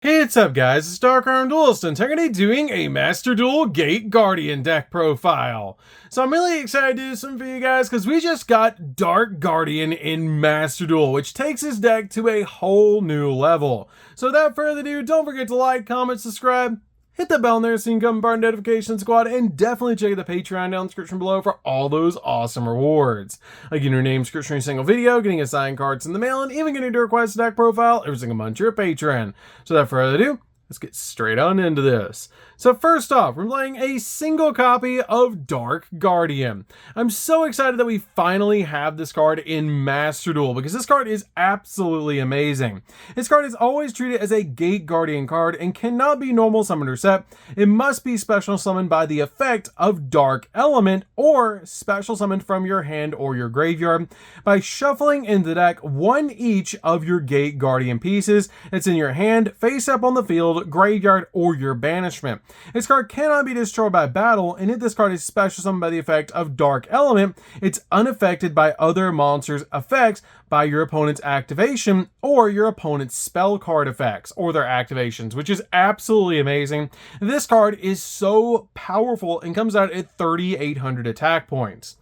Hey, what's up guys, it's DarkArmedDuelist and today doing a Master Duel Gate Guardian deck profile. So I'm really excited to do some for you guys because we just got Dark Guardian in Master Duel, which takes his deck to a whole new level. So without further ado, don't forget to like, comment, subscribe, hit the bell there so you can become part of the notification squad, and definitely check out the Patreon down in the description below for all those awesome rewards. Like getting your name description in a single video, getting assigned cards in the mail, and even getting to request a deck profile every single month to your Patreon. So without further ado, let's get straight on into this. So first off, we're playing a single copy of Dark Guardian. I'm so excited that we finally have this card in Master Duel because this card is absolutely amazing. This card is always treated as a Gate Guardian card and cannot be normal summoned or set. It must be special summoned by the effect of Dark Element or special summoned from your hand or your graveyard by shuffling into the deck one each of your Gate Guardian pieces that's in your hand, face up on the field, graveyard, or your banishment. This card cannot be destroyed by battle, and if this card is special summoned by the effect of Dark Element, it's unaffected by other monsters' effects by your opponent's activation or your opponent's spell card effects or their activations, which is absolutely amazing. This card is so powerful and comes out at 3,800 attack points.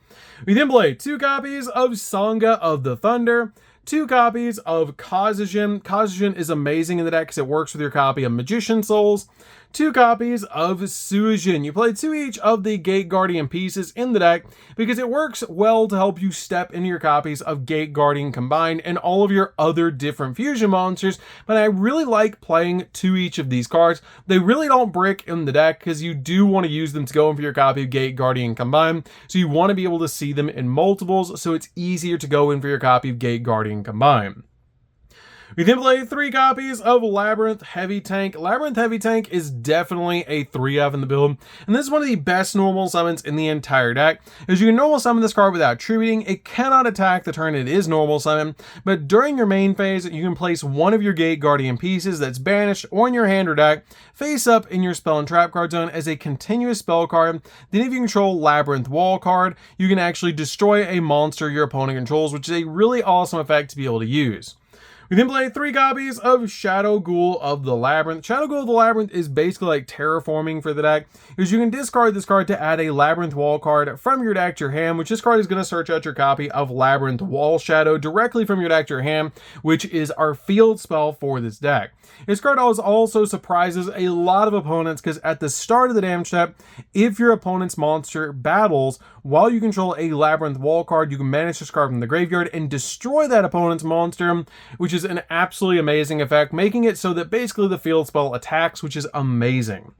We then play 2 copies of Sanga of the Thunder, 2 copies of Kazajan. Kazajan is amazing in the deck because it works with your copy of Magician Souls. 2 copies of Suijin. You play 2 each of the Gate Guardian pieces in the deck because it works well to help you step into your copies of Gate Guardian Combined and all of your other different fusion monsters, but I really like playing 2 each of these cards. They really don't brick in the deck because you do want to use them to go in for your copy of Gate Guardian Combined, so you want to be able to see them in multiples, so it's easier to go in for your copy of Gate Guardian Combined. We then play 3 copies of Labyrinth Heavy Tank. Labyrinth Heavy Tank is definitely a 3-of in the build, and this is one of the best normal summons in the entire deck, as you can normal summon this card without attributing. It cannot attack the turn it is normal summon, but during your main phase, you can place one of your Gate Guardian pieces that's banished or in your hand or deck face up in your spell and trap card zone as a continuous spell card. Then if you control Labyrinth Wall card, you can actually destroy a monster your opponent controls, which is a really awesome effect to be able to use. We then play 3 copies of Shadow Ghoul of the Labyrinth. Shadow Ghoul of the Labyrinth is basically like terraforming for the deck, because you can discard this card to add a Labyrinth Wall card from your deck to your hand, which this card is going to search out your copy of Labyrinth Wall Shadow directly from your deck to your hand, which is our field spell for this deck. This card also surprises a lot of opponents because at the start of the damage step, if your opponent's monster battles while you control a Labyrinth Wall card, you can banish this card from the graveyard and destroy that opponent's monster, which is an absolutely amazing effect, making it so that basically the field spell attacks, which is amazing.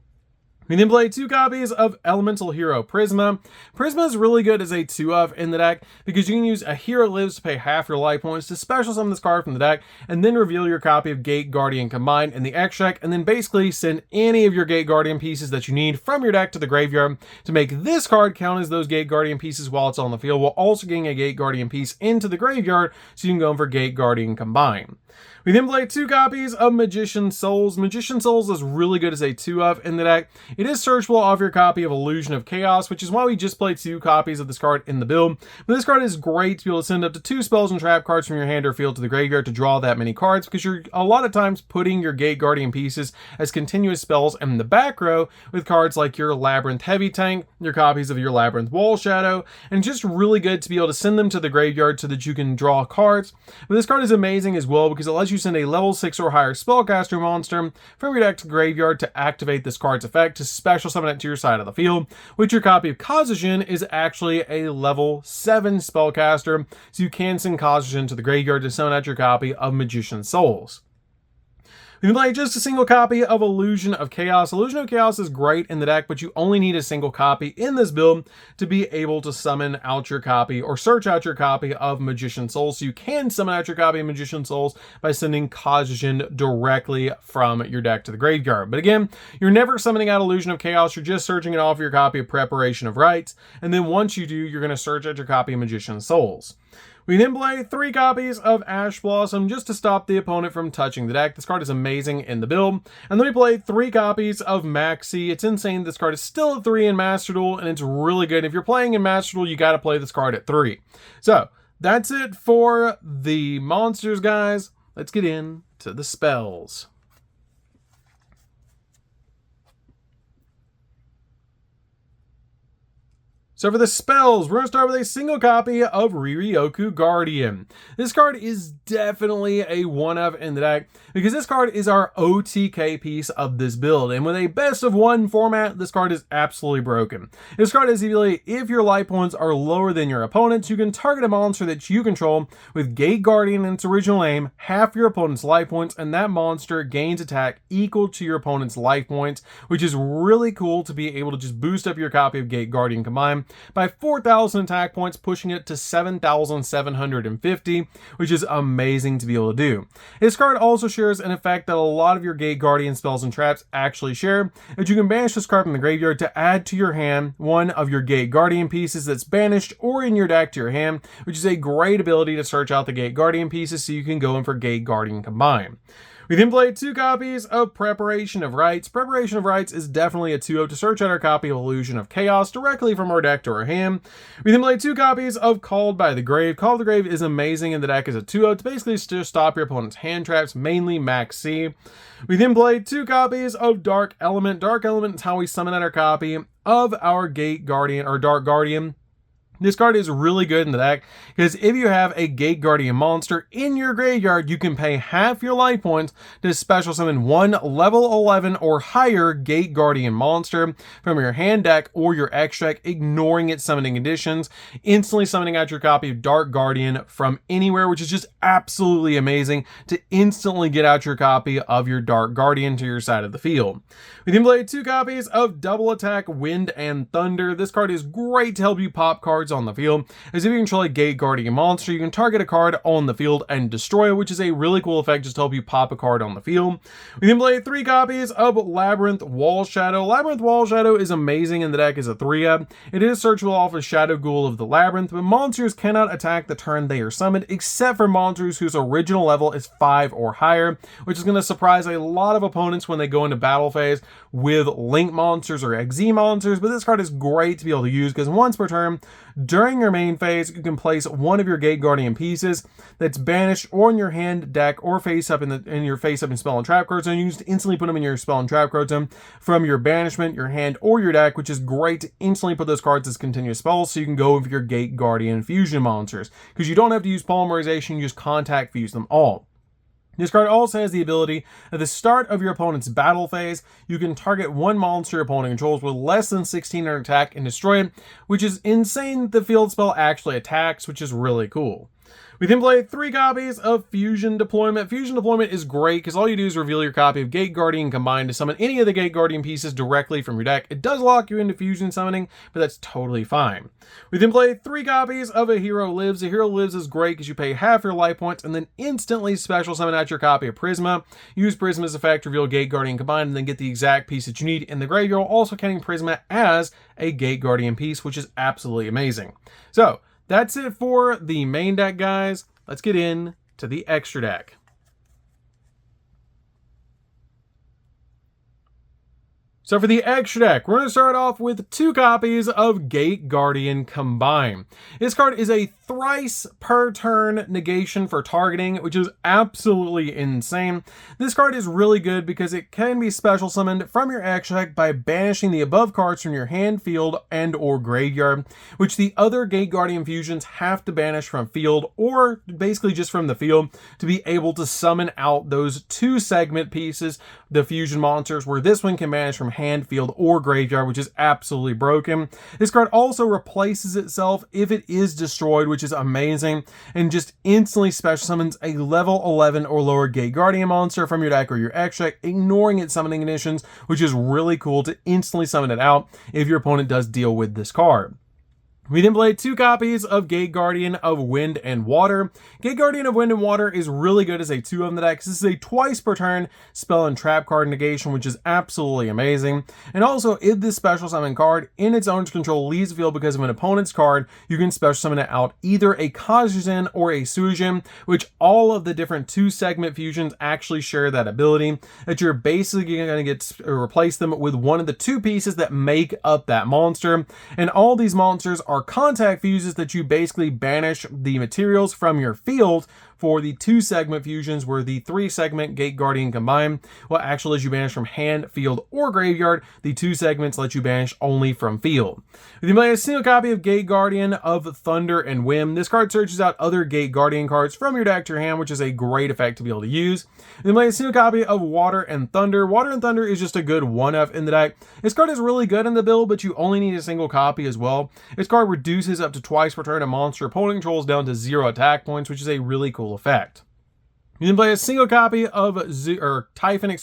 We then play 2 copies of Elemental Hero Prisma. Prisma is really good as a 2-of in the deck because you can use a Hero Lives to pay half your life points to special summon this card from the deck and then reveal your copy of Gate Guardian Combined in the X deck, and then basically send any of your Gate Guardian pieces that you need from your deck to the graveyard to make this card count as those Gate Guardian pieces while it's on the field, while also getting a Gate Guardian piece into the graveyard so you can go in for Gate Guardian Combined. We then play 2 copies of Magician Souls. Magician Souls is really good as a 2-of in the deck. It is searchable off your copy of Illusion of Chaos, which is why we just played 2 copies of this card in the build. But this card is great to be able to send up to 2 spells and trap cards from your hand or field to the graveyard to draw that many cards, because you're a lot of times putting your Gate Guardian pieces as continuous spells in the back row with cards like your Labyrinth Heavy Tank, your copies of your Labyrinth Wall Shadow, and just really good to be able to send them to the graveyard so that you can draw cards. But this card is amazing as well because it lets you send a level 6 or higher spellcaster monster from your deck to graveyard to activate this card's effect to special summon it to your side of the field, which your copy of Kazajan is actually a level 7 spellcaster, so you can send Kazajan to the graveyard to summon out your copy of Magician Souls. We can play just a single copy of Illusion of Chaos. Illusion of Chaos is great in the deck, but you only need a single copy in this build to be able to summon out your copy or search out your copy of Magician Souls. So you can summon out your copy of Magician Souls by sending Kazajan directly from your deck to the graveyard. But again, you're never summoning out Illusion of Chaos. You're just searching it off your copy of Preparation of Rites. And then once you do, you're going to search out your copy of Magician Souls. We then play 3 copies of Ash Blossom just to stop the opponent from touching the deck. This card is amazing in the build. And then we play 3 copies of Maxi. It's insane this card is still at 3 in Master Duel, and it's really good. If you're playing in Master Duel, you got to play this card at 3. So that's it for the monsters, guys. Let's get into the spells. So for the spells, we're going to start with a single copy of Riryoku Guardian. This card is definitely a one-of in the deck because this card is our OTK piece of this build. And with a best of one format, this card is absolutely broken. This card has the ability, if your life points are lower than your opponent's, you can target a monster that you control with Gate Guardian in its original name, half your opponent's life points, and that monster gains attack equal to your opponent's life points, which is really cool to be able to just boost up your copy of Gate Guardian combined by 4,000 attack points, pushing it to 7,750, which is amazing to be able to do. This card also shares an effect that a lot of your Gate Guardian spells and traps actually share, that you can banish this card from the graveyard to add to your hand one of your Gate Guardian pieces that's banished or in your deck to your hand, which is a great ability to search out the Gate Guardian pieces so you can go in for Gate Guardian combined. We then played 2 copies of Preparation of Rites. Preparation of Rites is definitely a 2-0 to search out our copy of Illusion of Chaos directly from our deck to our hand. We then played 2 copies of Called by the Grave. Called by the Grave is amazing in the deck as a 2-0 to basically just stop your opponent's hand traps, mainly Max C. We then played 2 copies of Dark Element. Dark Element is how we summon out our copy of our Gate Guardian or Dark Guardian. This card is really good in the deck because if you have a Gate Guardian monster in your graveyard, you can pay half your life points to special summon one level 11 or higher Gate Guardian monster from your hand deck or your X deck, ignoring its summoning conditions, instantly summoning out your copy of Dark Guardian from anywhere, which is just absolutely amazing to instantly get out your copy of your Dark Guardian to your side of the field. We then played 2 copies of Double Attack Wind and Thunder. This card is great to help you pop cards on the field, as if you control a Gate Guardian monster, you can target a card on the field and destroy it, which is a really cool effect just to help you pop a card on the field. We then played 3 copies of Labyrinth Wall Shadow. Labyrinth Wall Shadow is amazing in the deck as a 3-up. It is searchable off of Shadow Ghoul of the Labyrinth, but monsters cannot attack the turn they are summoned, except for monsters whose original level is 5 or higher, which is going to surprise a lot of opponents when they go into battle phase with Link monsters or XZ monsters. But this card is great to be able to use because once per turn, during your main phase, you can place one of your Gate Guardian pieces that's banished or in your hand, deck, or face up in your face up in spell and trap card zone. You can just instantly put them in your spell and trap card zone from your banishment, your hand, or your deck, which is great to instantly put those cards as continuous spells so you can go with your Gate Guardian fusion monsters. Because you don't have to use polymerization, you just contact fuse them all. This card also has the ability, at the start of your opponent's battle phase, you can target one monster your opponent controls with less than 1600 attack and destroy it, which is insane that the field spell actually attacks, which is really cool. We then played 3 copies of Fusion Deployment. Fusion Deployment is great because all you do is reveal your copy of Gate Guardian combined to summon any of the Gate Guardian pieces directly from your deck. It does lock you into fusion summoning, but that's totally fine. We then played 3 copies of A Hero Lives. A Hero Lives is great because you pay half your life points and then instantly special summon out your copy of Prisma. Use Prisma's effect, reveal Gate Guardian combined, and then get the exact piece that you need in the graveyard, also counting Prisma as a Gate Guardian piece, which is absolutely amazing. So, that's it for the main deck, guys. Let's get in to the extra deck. So for the extra deck, we're going to start off with 2 copies of Gate Guardian combined. This card is a thrice per turn negation for targeting, which is absolutely insane. This card is really good because it can be special summoned from your X deck by banishing the above cards from your hand, field, and or graveyard, which the other Gate Guardian fusions have to banish from field or basically just from the field to be able to summon out those 2 segment pieces, the fusion monsters, where this one can banish from hand, field, or graveyard, which is absolutely broken. This card also replaces itself if it is destroyed, which is amazing, and just instantly special summons a level 11 or lower Gate Guardian monster from your deck or your X deck, ignoring its summoning conditions, which is really cool to instantly summon it out if your opponent does deal with this card. We then played 2 copies of Gate Guardian of Wind and Water. Gate Guardian of Wind and Water is really good as a 2 of the deck. This is a twice per turn spell and trap card negation, which is absolutely amazing. And also, if this special summon card in its owner's control leaves the field because of an opponent's card, you can special summon it out either a Kazujin or a Sujin, which all of the different 2 segment fusions actually share that ability, that you're basically going to get replace them with one of the 2 pieces that make up that monster. And all these monsters are contact fuses that you basically banish the materials from your field for the 2-segment fusions, where the 3-segment Gate Guardian combined will actually let you banish from hand, field, or graveyard. The 2 segments let you banish only from field. If you play a single copy of Gate Guardian of Thunder and Whim, this card searches out other Gate Guardian cards from your deck to your hand, which is a great effect to be able to use. If you play a single copy of Water and Thunder, Water and Thunder is just a good 1-up in the deck. This card is really good in the build, but you only need a single copy as well. This card reduces up to twice per turn a monster opponent controls down to 0 attack points, which is a really cool effect. You can play a single copy of Typhon,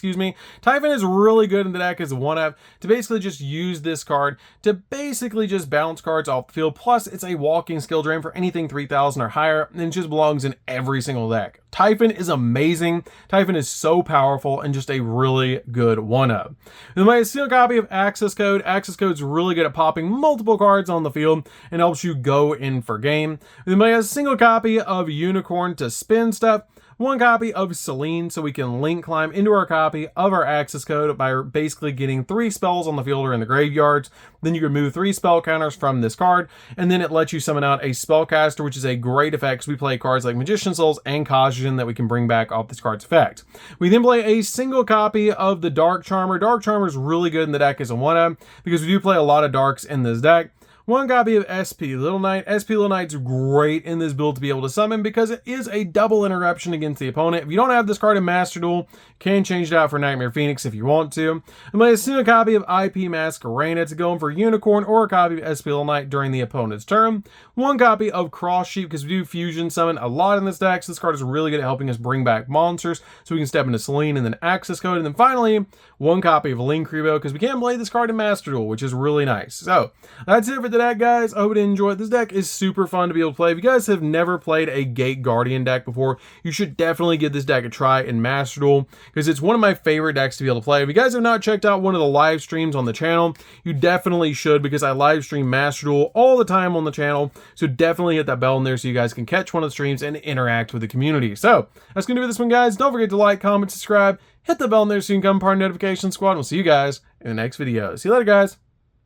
Typhon is really good in the deck as a 1-up to basically just use this card to basically just bounce cards off the field. Plus, it's a walking skill drain for anything 3,000 or higher, and it just belongs in every single deck. Typhon is amazing. Typhon is so powerful and just a really good 1-up. You can play a single copy of Access Code. Access Code is really good at popping multiple cards on the field and helps you go in for game. You can play a single copy of Unicorn to spin stuff. 1 copy of Selene, so we can link climb into our copy of our Access Code by basically getting 3 spells on the field or in the graveyards. Then you can remove 3 spell counters from this card, and then it lets you summon out a Spellcaster, which is a great effect because we play cards like Magician Souls and Kaijin that we can bring back off this card's effect. We then play a single copy of the Dark Charmer. Dark Charmer is really good in the deck as a 1-up because we do play a lot of Darks in this deck. 1 copy of SP Little Knight. SP Little Knight's great in this build to be able to summon because it is a double interruption against the opponent. If you don't have this card in Master Duel, you can change it out for Nightmare Phoenix if you want to. And play a single copy of IP Masquerena to go in for Unicorn, or a copy of SP Little Knight during the opponent's turn. 1 copy of Cross Sheep because we do fusion summon a lot in this deck, so this card is really good at helping us bring back monsters so we can step into Selene and then Access Code. And then finally, 1 copy of Linkribo because we can play this card in Master Duel, which is really nice. So that's it for the deck, guys. I hope you enjoyed. This deck is super fun to be able to play. If you guys have never played a Gate Guardian deck before, you should definitely give this deck a try in Master Duel because it's one of my favorite decks to be able to play. If you guys have not checked out one of the live streams on the channel, you definitely should, because I live stream Master Duel all the time on the channel. So definitely hit that bell in there so you guys can catch one of the streams and interact with the community. So that's going to be this one, guys. Don't forget to like, comment, subscribe, hit the bell in there so you can become part of the notification squad. We'll see you guys in the next video. See you later, guys.